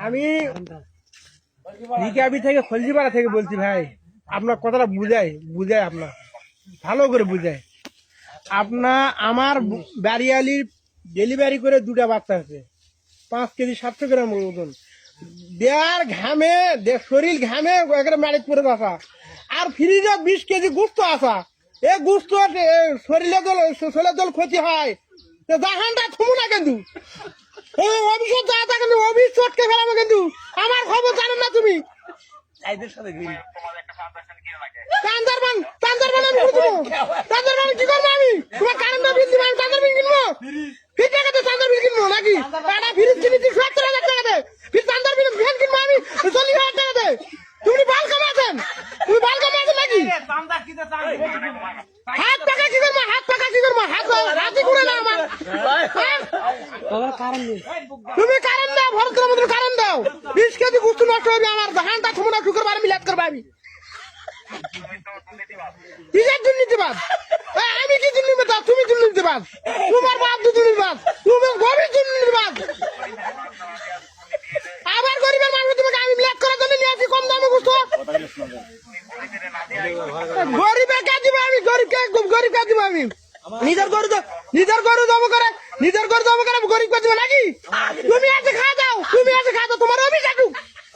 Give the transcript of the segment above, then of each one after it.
আমি রিকাবি থেকে খলজিপাড়া থেকে বলছি ভাই, আপনার কথাটা বুঝাই আপনার ভালো করে বুঝাই। আমার বাড়িয়ালির ডেলিভারি করে 2টা বাচ্চা আছে, 5 কেজি 700 গ্রাম ওজন, দেয়ার ঘামে শরীর ঘামে ম্যারেজ করে আসা, আর ফ্রিজে 20 কেজি গুস্ত আসা। এ গুস্ত শরীরে জল ক্ষতি হয়, জাহানটা থুমু না কিন্তু অভিষেক যা তা কিন্তু অভিষ চটকে ফেলাবো কিন্তু। আমার খবর জানেন না তুমি? কি করবো আমি? তোমার কারেন্ট বিল দিব, আমি টাকার বিল কিনবো? ফির টাকাতে চাঁদার বিল কিনবো নাকি? একটা ফ্রিজ কিনেছি 70,000 টাকাতে, ফির চাঁদার বিল ফ্যান কিনবো আমি 40,000 টাকাতে। তুমি বাল কামাচ্ছেন, তুমি বাল কামাচ্ছেন নাকি? হাত টাকা কি করবো? হাতি করে না আমার। তুমি কারেন্ট দাও, ভরতের মতো কারেন্ট দাও। 20 কেজি গুস্তু নষ্ট হবে আমার, ধানটা থমনা শুক্রবার আমি লেট করবো আমি। কিসের দুর্নীতিবাদ? আমি কি দুর্নীতিবাদ? তুমি দুর্নীতিবাদ, তোমার বাপ দুর্নীতিবাদ, তুমি গরিব দুর্নীতিবাদ। আবার গরিবের মানুষ তোমাকে আমি লেট করার জন্য নিয়ে আসি কম দামে গুস্তু। গরিবের কাজ দিব আমি, গরিব কাজ দিব আমি। নিজের গরু জব করে গরিব কাজ দিব নাকি? তুমি এসে খাওয়া দাও, তোমার অফিস আসুক,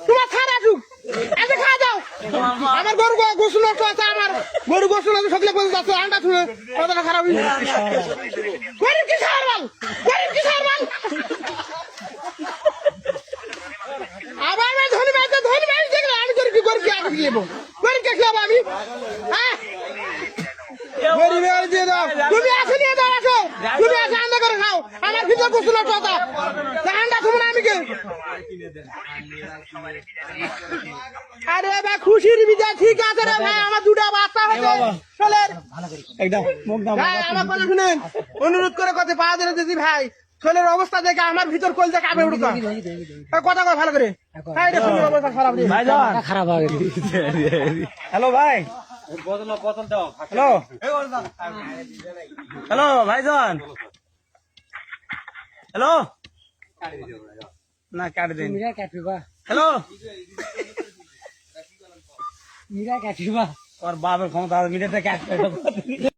তোমার থার আসুক, এসে খাওয়া দাও। আমার গরু গোসল নষ্ট আছে, আমার গরু গোসল আছে, সকলে বলতে যাচ্ছে আন্ডা শুনে কথাটা খারাপ হয়েছে। গরিব কি খাওয়ার মাল? আবার আমি ধনী ভাই দেখলে আমি গরিব কি আগে খেয়ে গরিবকে খেয়াবো আমি? হ্যাঁ, তুমি আসে নিয়ে দাও, তুমি আসে আন্ডা করে খাও। আমার ভিতরে গোসল নষ্ট আছে, আন্ডা শুনে আমি কে? আরে ভাই খুশির বিজয় ঠিক আছে রে ভাই, আমার 2টা বাচ্চা হয়েছে। আমার কথা শুনেন, অনুরোধ করে কথা পা ধরে দিদি ভাই, ছেলের অবস্থা দেখে আমার ভিতর কল দেখে আমি উঠতাম কথা কয় ভালো করে। অবস্থা খারাপ হ্যালো ভাই, হ্যালো ভাইজান, হ্যালো না কাট দেন, হ্যালো মিরা কাটিবা, ওর বাপের ক্ষমতা মিরাটা কাটবে।